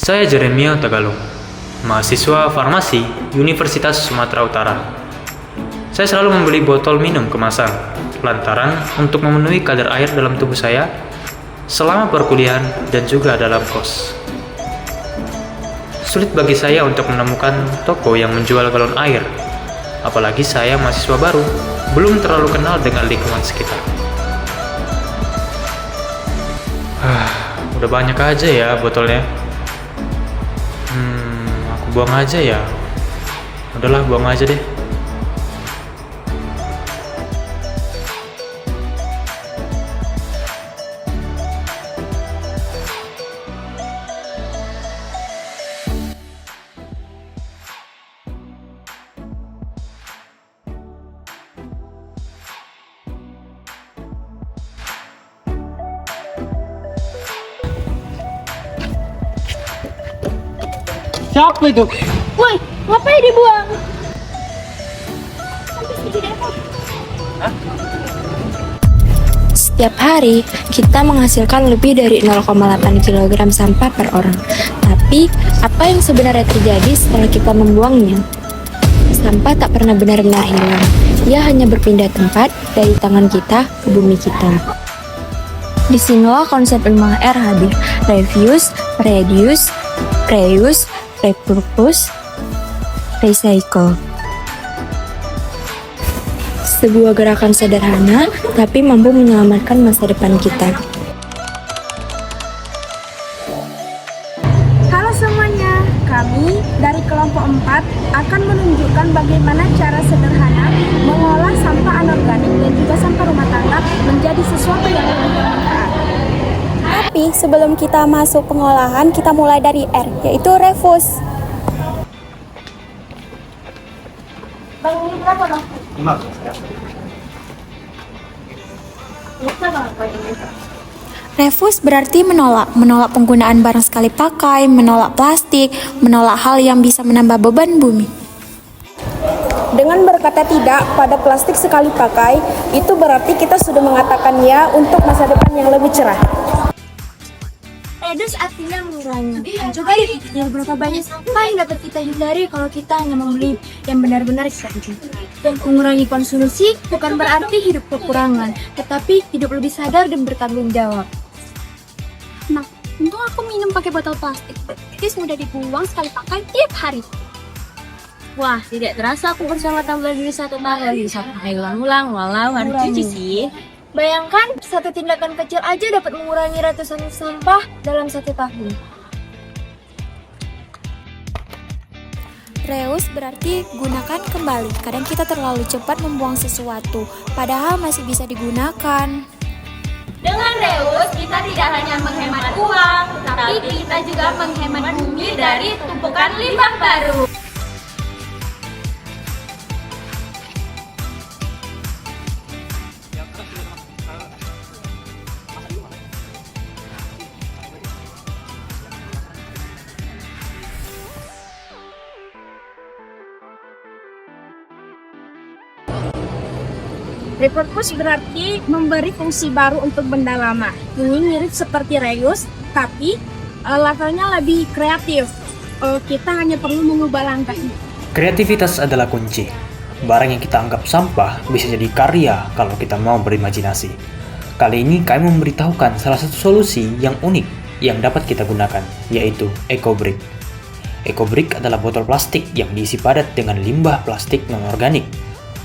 Saya Jeremia Tagalong, mahasiswa farmasi Universitas Sumatera Utara. Saya selalu membeli botol minum kemasan, lantaran untuk memenuhi kadar air dalam tubuh saya selama perkuliahan dan juga dalam kos. Sulit bagi saya untuk menemukan toko yang menjual galon air, apalagi saya mahasiswa baru, belum terlalu kenal dengan lingkungan sekitar. Udah banyak aja ya botolnya. Aku buang aja ya. Udahlah, buang aja deh. Siapa itu? Woi, ngapain dibuang? Setiap hari, kita menghasilkan lebih dari 0,8 kg sampah per orang. Tapi, apa yang sebenarnya terjadi setelah kita membuangnya? Sampah tak pernah benar-benar hilang. Ia hanya berpindah tempat dari tangan kita ke bumi kita. Disinilah konsep 5R hadir. Reuse, reduce, reuse, repurpose, recycle. Sebuah gerakan sederhana, tapi mampu menyelamatkan masa depan kita. Halo semuanya, kami dari kelompok 4 akan menunjukkan bagaimana cara sederhana mengolah sampah anorganik dan juga sampah rumah tangga menjadi sesuatu yang lebih bermanfaat. Tapi sebelum kita masuk pengolahan, kita mulai dari R, yaitu refuse. Bang, ini berapa bang? 5. Refuse berarti menolak penggunaan barang sekali pakai, menolak plastik, menolak hal yang bisa menambah beban bumi. Dengan berkata tidak pada plastik sekali pakai, itu berarti kita sudah mengatakan ya untuk masa depan yang lebih cerah. Reduce artinya mengurangi. Coba dipikir berapa banyak sampah yang dapat kita hindari kalau kita hanya membeli yang benar-benar kita butuhkan. Dan mengurangi konsumsi bukan berarti hidup kekurangan, tetapi hidup lebih sadar dan bertanggung jawab. Nah, untung aku minum pakai botol plastik. Jadi mudah dibuang sekali pakai tiap hari. Wah, tidak terasa aku bersama tumbler diri 1 tahun lagi sampai ulang-ulang walau harus cuci sih. Bayangkan, satu tindakan kecil aja dapat mengurangi ratusan sampah dalam 1 tahun. Reuse berarti gunakan kembali. Kadang kita terlalu cepat membuang sesuatu, padahal masih bisa digunakan. Dengan reuse, kita tidak hanya menghemat uang, tapi kita juga menghemat bumi dari tumpukan limbah baru. Repurpose berarti memberi fungsi baru untuk benda lama. Ini mirip seperti reuse, tapi levelnya lebih kreatif. Kita hanya perlu mengubah langkahnya. Kreativitas adalah kunci. Barang yang kita anggap sampah bisa jadi karya kalau kita mau berimajinasi. Kali ini kami memberitahukan salah satu solusi yang unik yang dapat kita gunakan, yaitu EcoBrick. EcoBrick adalah botol plastik yang diisi padat dengan limbah plastik non-organik,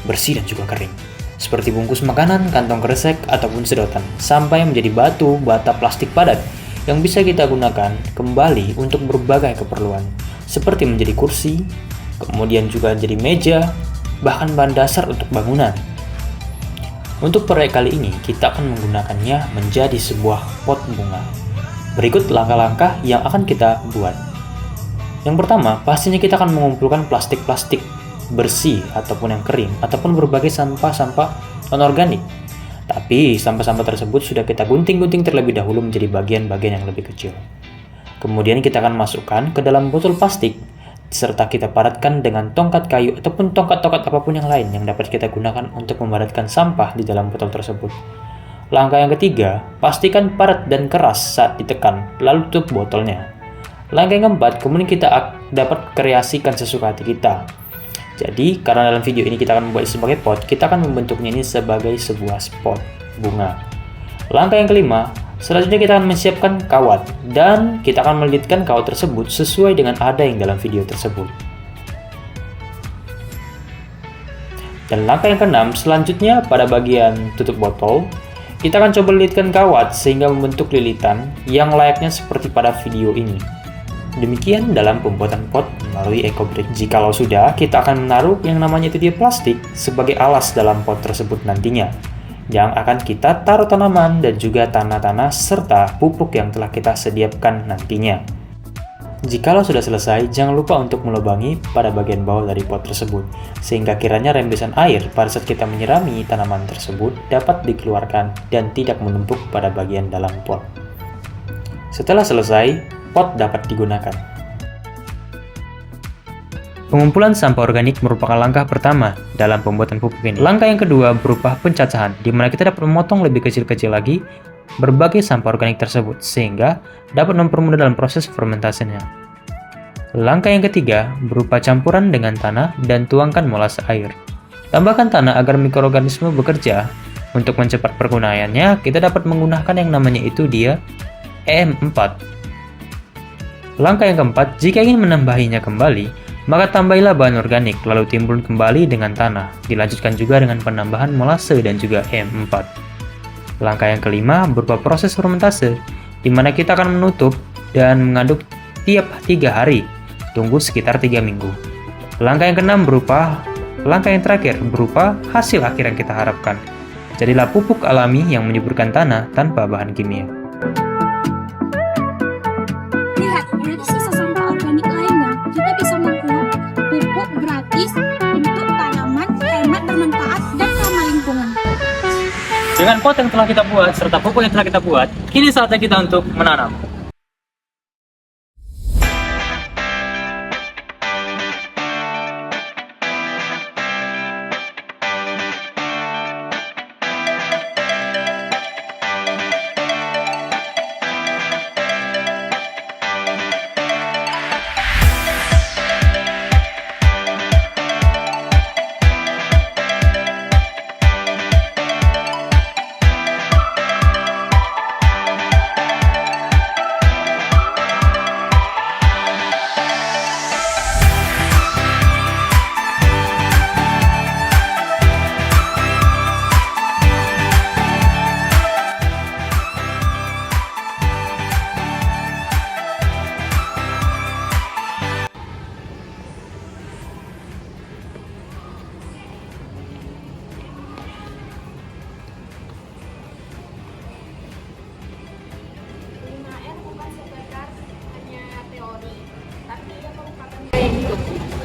bersih dan juga kering. Seperti bungkus makanan, kantong kresek, ataupun sedotan, sampai menjadi batu bata plastik padat yang bisa kita gunakan kembali untuk berbagai keperluan, seperti menjadi kursi, kemudian juga jadi meja, bahkan bahan dasar untuk bangunan. Untuk proyek kali ini, kita akan menggunakannya menjadi sebuah pot bunga. Berikut langkah-langkah yang akan kita buat. Yang pertama, pastinya kita akan mengumpulkan plastik-plastik bersih ataupun yang kering ataupun berbagai sampah-sampah non-organik. Tapi sampah-sampah tersebut sudah kita gunting-gunting terlebih dahulu menjadi bagian-bagian yang lebih kecil. Kemudian kita akan masukkan ke dalam botol plastik serta kita padatkan dengan tongkat kayu ataupun tongkat-tongkat apapun yang lain yang dapat kita gunakan untuk memadatkan sampah di dalam botol tersebut. Langkah yang ketiga, pastikan padat dan keras saat ditekan, lalu tutup botolnya. Langkah yang keempat, kemudian kita dapat kreasikan sesuka hati kita. Jadi, karena dalam video ini kita akan membuat sebagai pot, kita akan membentuknya ini sebagai sebuah spot bunga. Langkah yang kelima, selanjutnya kita akan menyiapkan kawat, dan kita akan melilitkan kawat tersebut sesuai dengan ada yang dalam video tersebut. Dan langkah yang keenam, selanjutnya pada bagian tutup botol, kita akan coba lilitkan kawat sehingga membentuk lilitan yang layaknya seperti pada video ini. Demikian dalam pembuatan pot melalui EcoBrick. Jikalau sudah, kita akan menaruh yang namanya itu dia plastik sebagai alas dalam pot tersebut nantinya, yang akan kita taruh tanaman dan juga tanah-tanah serta pupuk yang telah kita sediakan nantinya. Jikalau sudah selesai, jangan lupa untuk melubangi pada bagian bawah dari pot tersebut, sehingga kiranya rembesan air pada saat kita menyirami tanaman tersebut dapat dikeluarkan dan tidak menumpuk pada bagian dalam pot. Setelah selesai, pot dapat digunakan. Pengumpulan sampah organik merupakan langkah pertama dalam pembuatan pupuk ini. Langkah yang kedua berupa pencacahan, di mana kita dapat memotong lebih kecil-kecil lagi berbagai sampah organik tersebut, sehingga dapat mempermudah dalam proses fermentasinya. Langkah yang ketiga berupa campuran dengan tanah dan tuangkan molase air. Tambahkan tanah agar mikroorganisme bekerja. Untuk mencepat pergunaannya, kita dapat menggunakan yang namanya itu dia EM4. Langkah yang keempat, jika ingin menambahinya kembali, maka tambahilah bahan organik, lalu timbul kembali dengan tanah. Dilanjutkan juga dengan penambahan molase dan juga EM4. Langkah yang kelima berupa proses fermentase, di mana kita akan menutup dan mengaduk tiap 3 hari, tunggu sekitar 3 minggu. Langkah yang keenam langkah yang terakhir berupa hasil akhir yang kita harapkan. Jadilah pupuk alami yang menyuburkan tanah tanpa bahan kimia. Dari sisa sampah organik lainnya, kita bisa membuat pupuk gratis untuk tanaman, hemat bermanfaat, dan ramah lingkungan. Dengan pot yang telah kita buat serta pupuk yang telah kita buat, kini saatnya kita untuk menanam.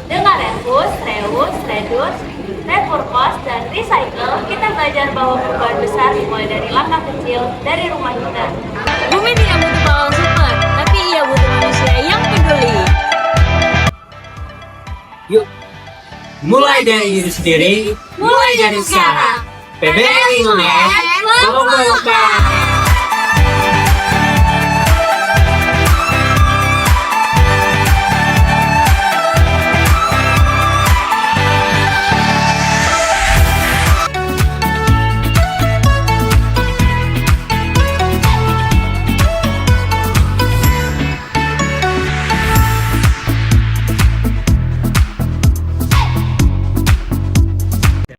Dengan reuse, reduce, repurpose, dan recycle, kita belajar bahwa perubahan besar dimulai dari langkah kecil dari rumah kita. Bumi tidak butuh pawang super, tapi ia butuh manusia yang peduli. Yuk, mulai dari diri sendiri, Mulai dari sekarang. PBL Indonesia,